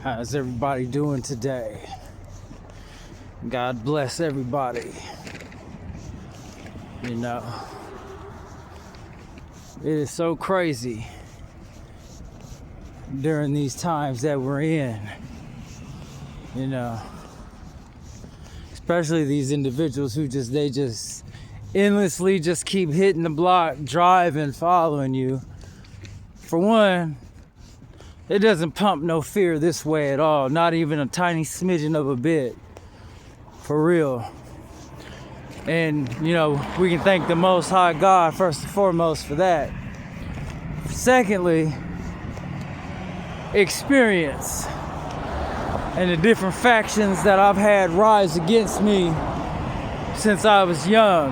How's everybody doing today? God bless everybody. You know, it is so crazy during these times that we're in. You know, especially these individuals who they just endlessly just keep hitting the block, driving, following you. For one, it doesn't pump no fear this way at all, not even a tiny smidgen of a bit, for real. And, you know, we can thank the Most High God first and foremost for that. Secondly, experience and the different factions that I've had rise against me since I was young,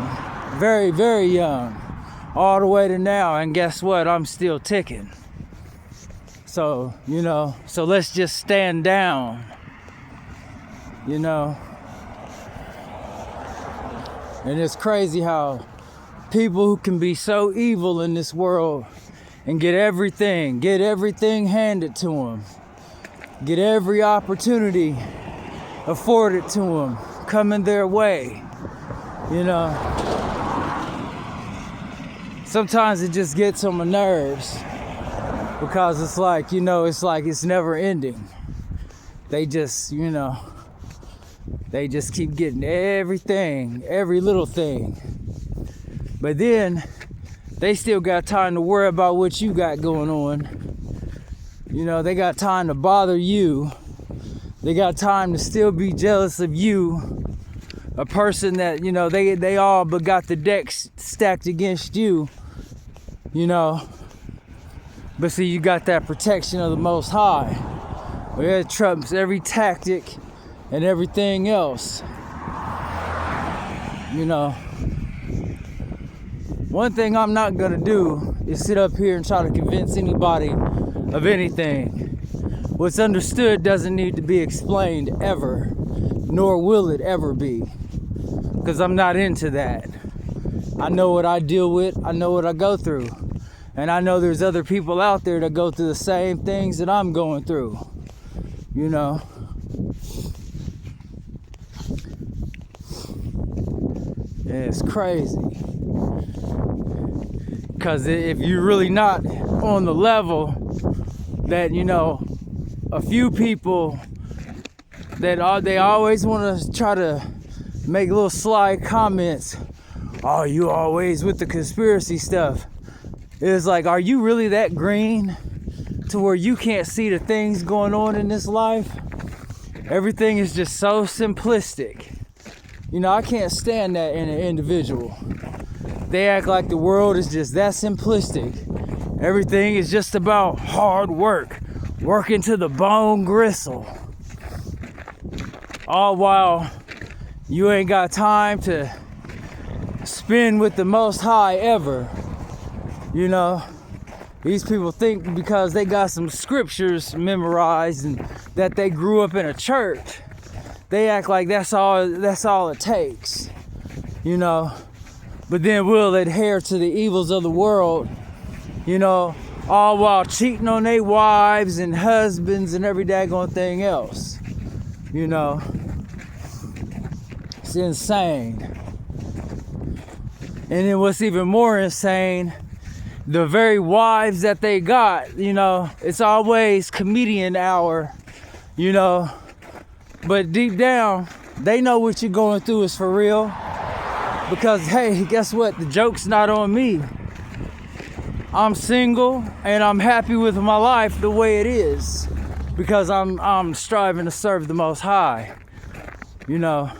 very, very young, all the way to now. And guess what? I'm still ticking. So, you know, so let's just stand down, you know. And it's crazy how people who can be so evil in this world and get everything handed to them, get every opportunity afforded to them, coming their way, you know. Sometimes it just gets on my nerves because it's like, you know, it's never ending. They just, you know, they just keep getting everything, every little thing. But then they still got time to worry about what you got going on. You know, they got time to bother you. They got time to still be jealous of you. A person that, you know, they all but got the decks stacked against you, you know. But see, you got that protection of the Most High, where it trumps every tactic and everything else. You know, one thing I'm not gonna do is sit up here and try to convince anybody of anything. What's understood doesn't need to be explained ever, nor will it ever be, because I'm not into that. I know what I deal with, I know what I go through, and I know there's other people out there that go through the same things that I'm going through, you know. It's crazy, because if you're really not on the level that, you know, a few people that they always want to try to make little sly comments, oh, you always with the conspiracy stuff. It's like, are you really that green to where you can't see the things going on in this life? Everything is just so simplistic. You know, I can't stand that in an individual. They act like the world is just that simplistic. Everything is just about hard work, working to the bone gristle. All while you ain't got time to spend with the Most High ever. You know, these people think because they got some scriptures memorized and that they grew up in a church, they act like that's all it takes, you know. But then we'll adhere to the evils of the world, you know, all while cheating on their wives and husbands and every daggone thing else, you know. It's insane. And then what's even more insane, the very wives that they got, you know, it's always comedian hour, you know. But deep down, they know what you're going through is for real. Because, hey, guess what? The joke's not on me. I'm single and I'm happy with my life the way it is. Because I'm striving to serve the Most High. You know,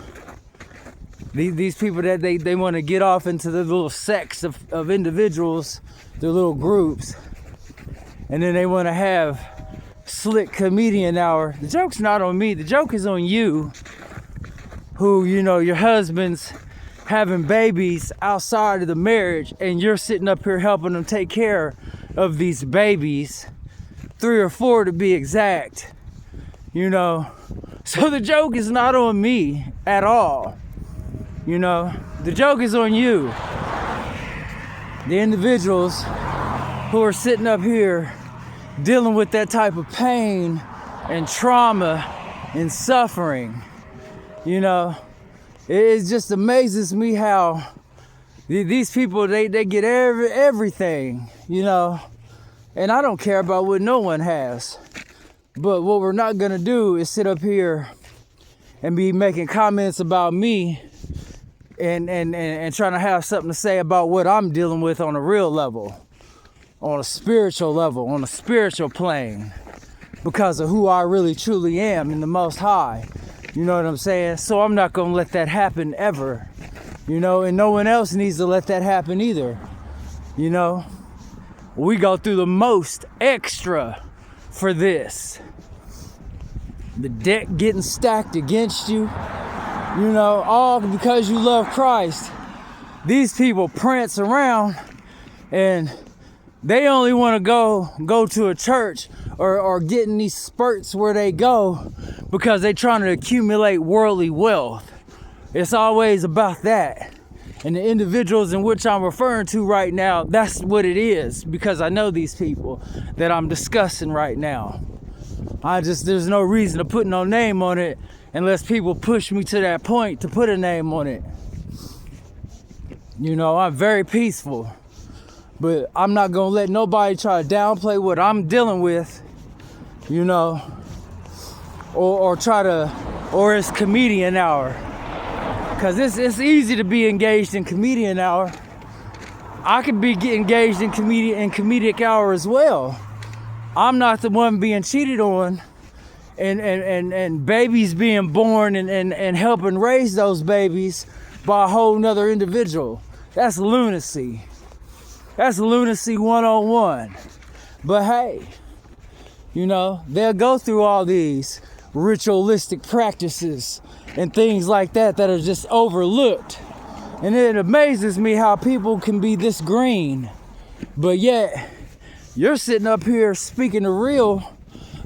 these people that they want to get off into the little sects of individuals, their little groups. And then they want to have slick comedian hour. The joke's not on me. The joke is on you, who, you know, your husband's having babies outside of the marriage and you're sitting up here helping them take care of these babies, 3 or 4 to be exact, you know. So the joke is not on me at all, you know. The joke is on you, the individuals who are sitting up here dealing with that type of pain and trauma and suffering. You know, it just amazes me how these people, they get everything, you know, and I don't care about what no one has. But what we're not gonna do is sit up here and be making comments about me and trying to have something to say about what I'm dealing with on a real level, on a spiritual level, on a spiritual plane, because of who I really truly am in the Most High. You know what I'm saying? So I'm not gonna let that happen ever, you know, and no one else needs to let that happen either. You know, we go through the most extra for this. The deck getting stacked against you, you know, all because you love Christ. These people prance around and they only want to go to a church or get in these spurts where they go because they're trying to accumulate worldly wealth. It's always about that. And the individuals in which I'm referring to right now, that's what it is, because I know these people that I'm discussing right now. There's no reason to put no name on it unless people push me to that point to put a name on it. You know, I'm very peaceful, but I'm not gonna let nobody try to downplay what I'm dealing with, you know, or it's comedian hour. Cause it's easy to be engaged in comedian hour. I could be engaged in comedic hour as well. I'm not the one being cheated on and babies being born and helping raise those babies by a whole nother individual. That's lunacy. That's lunacy 101. But hey, you know, they'll go through all these ritualistic practices and things like that are just overlooked. And it amazes me how people can be this green, but yet you're sitting up here speaking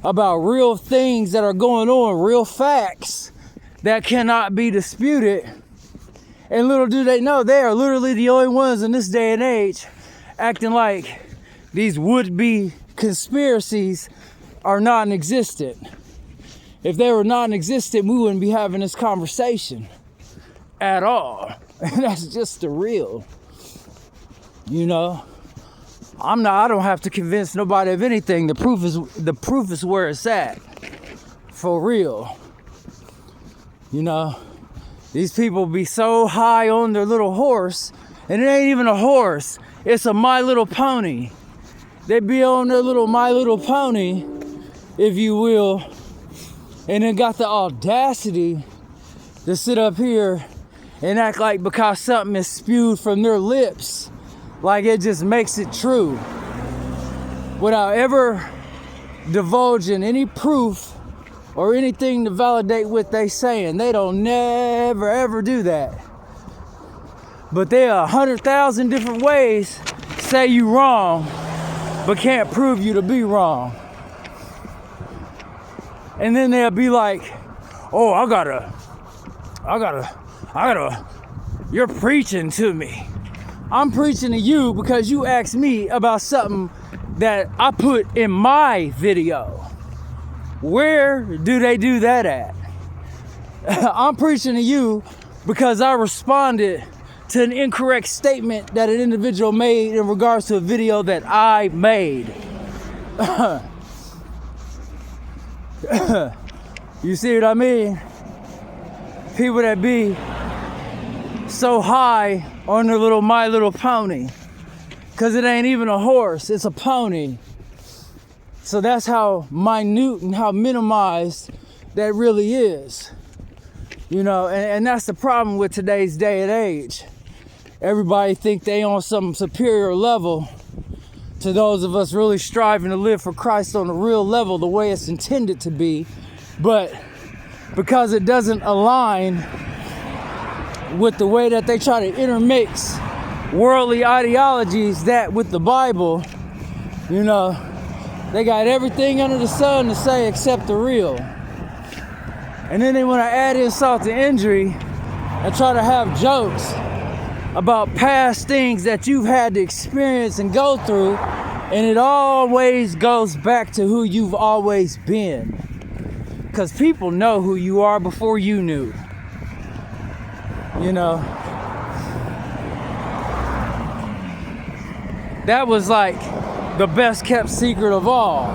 about real things that are going on, real facts that cannot be disputed. And little do they know, they are literally the only ones in this day and age acting like these would-be conspiracies are non-existent. If they were non-existent, we wouldn't be having this conversation at all. And that's just the real, you know. I don't have to convince nobody of anything. The proof is where it's at. For real. You know, these people be so high on their little horse, and it ain't even a horse, it's a My Little Pony. They be on their little My Little Pony, if you will, and then got the audacity to sit up here and act like because something is spewed from their lips, like it just makes it true, without ever divulging any proof or anything to validate what they saying. They don't never ever do that. But there are 100,000 different ways say you wrong, but can't prove you to be wrong. And then they'll be like, oh, I gotta, you're preaching to me. I'm preaching to you because you asked me about something that I put in my video. Where do they do that at? I'm preaching to you because I responded to an incorrect statement that an individual made in regards to a video that I made. You see what I mean? People that be so high on their little My Little Pony, because it ain't even a horse, it's a pony. So that's how minute and how minimized that really is. You know, and that's the problem with today's day and age. Everybody think they on some superior level to those of us really striving to live for Christ on a real level, the way it's intended to be. But because it doesn't align with the way that they try to intermix worldly ideologies that with the Bible, you know, they got everything under the sun to say except the real. And then they want to add insult to injury and try to have jokes about past things that you've had to experience and go through, and it always goes back to who you've always been. Because people know who you are before you knew. You know, that was like the best kept secret of all.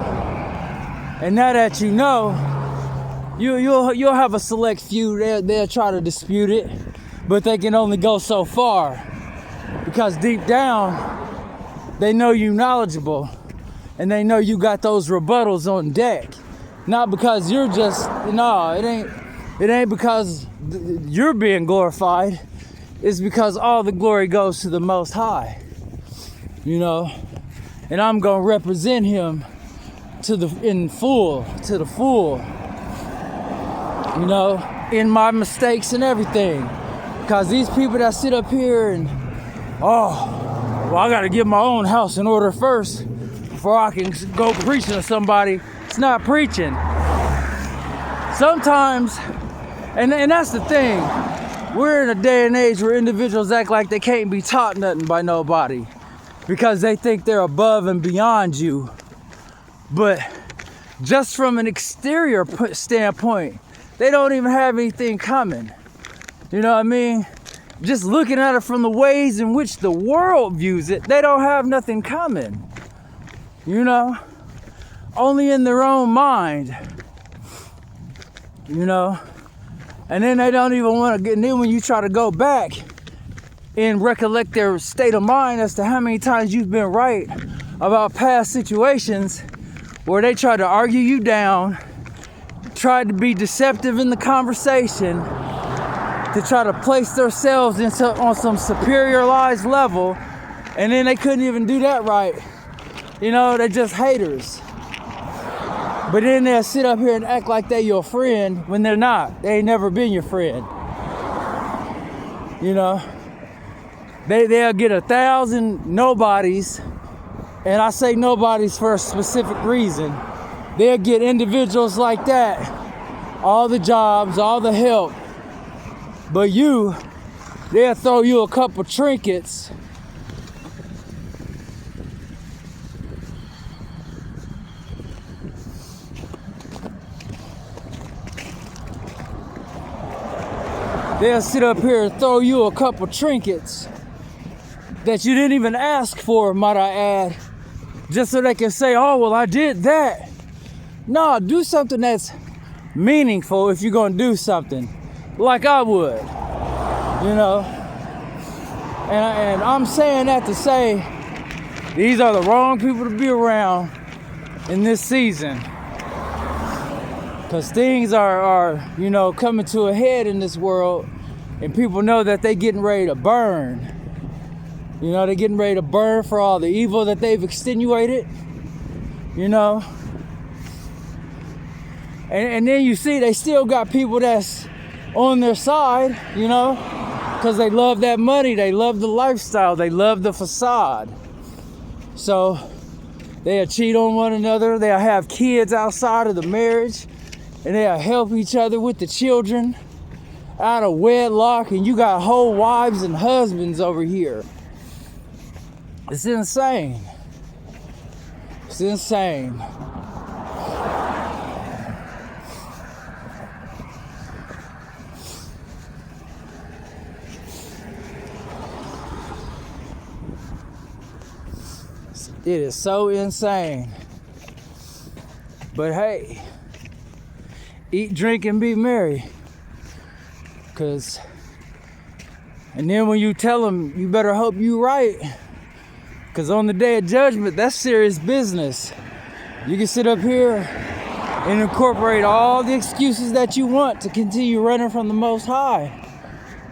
And now that you know, you'll have a select few. They'll try to dispute it, but they can only go so far, because deep down they know you knowledgeable, and they know you got those rebuttals on deck. Not because you're just, no, it ain't because you're being glorified. It's because all the glory goes to the Most High, you know. And I'm gonna represent Him to the full, you know, in my mistakes and everything. Because these people that sit up here and, oh, well, I gotta get my own house in order first before I can go preaching to somebody. It's not preaching. Sometimes, and that's the thing, we're in a day and age where individuals act like they can't be taught nothing by nobody because they think they're above and beyond you. But just from an exterior standpoint, they don't even have anything coming. You know what I mean? Just looking at it from the ways in which the world views it, they don't have nothing coming. You know? Only in their own mind. You know? And then they don't even want to get, and then when you try to go back and recollect their state of mind as to how many times you've been right about past situations where they tried to argue you down, tried to be deceptive in the conversation, to try to place themselves on some superiorized level, and then they couldn't even do that right. You know, they're just haters. But then they'll sit up here and act like they're your friend when they're not. They ain't never been your friend. You know? They'll get 1,000 nobodies, and I say nobodies for a specific reason. They'll get individuals like that, all the jobs, all the help. But they'll throw you a couple trinkets. They'll sit up here and throw you a couple trinkets that you didn't even ask for, might I add, just so they can say, oh, well, I did that. No, do something that's meaningful if you're gonna do something, like I would, you know. And I'm saying that to say these are the wrong people to be around in this season. Because things are, you know, coming to a head in this world, and people know that they're getting ready to burn. You know, they're getting ready to burn for all the evil that they've extenuated, you know. And then you see they still got people that's on their side, you know, because they love that money, they love the lifestyle, they love the facade. So they'll cheat on one another, they'll have kids outside of the marriage, and they'll help each other with the children out of wedlock, and you got whole wives and husbands over here. It's insane. It's insane. It is so insane. But hey, eat, drink, and be merry. And then when you tell them, you better hope you right. Because on the day of judgment, that's serious business. You can sit up here and incorporate all the excuses that you want to continue running from the Most High.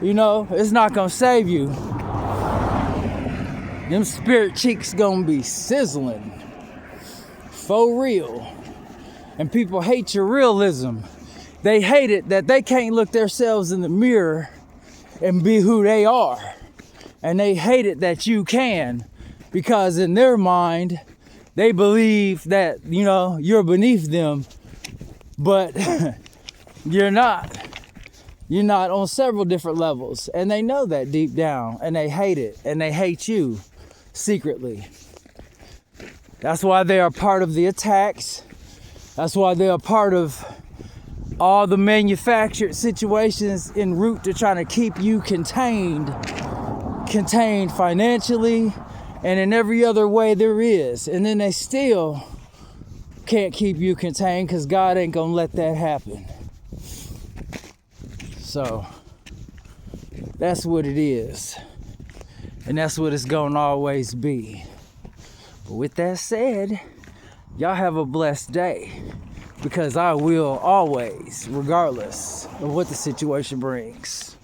You know, it's not going to save you. Them spirit cheeks going to be sizzling. For real. And people hate your realism. They hate it that they can't look themselves in the mirror and be who they are. And they hate it that you can, because in their mind, they believe that, you know, you're beneath them, but you're not. You're not on several different levels. And they know that deep down, and they hate it, and they hate you secretly. That's why they are part of the attacks. That's why they are part of all the manufactured situations en route to trying to keep you contained financially and in every other way there is. And then they still can't keep you contained because God ain't gonna let that happen. So that's what it is. And that's what it's gonna always be. But with that said, y'all have a blessed day, because I will always, regardless of what the situation brings.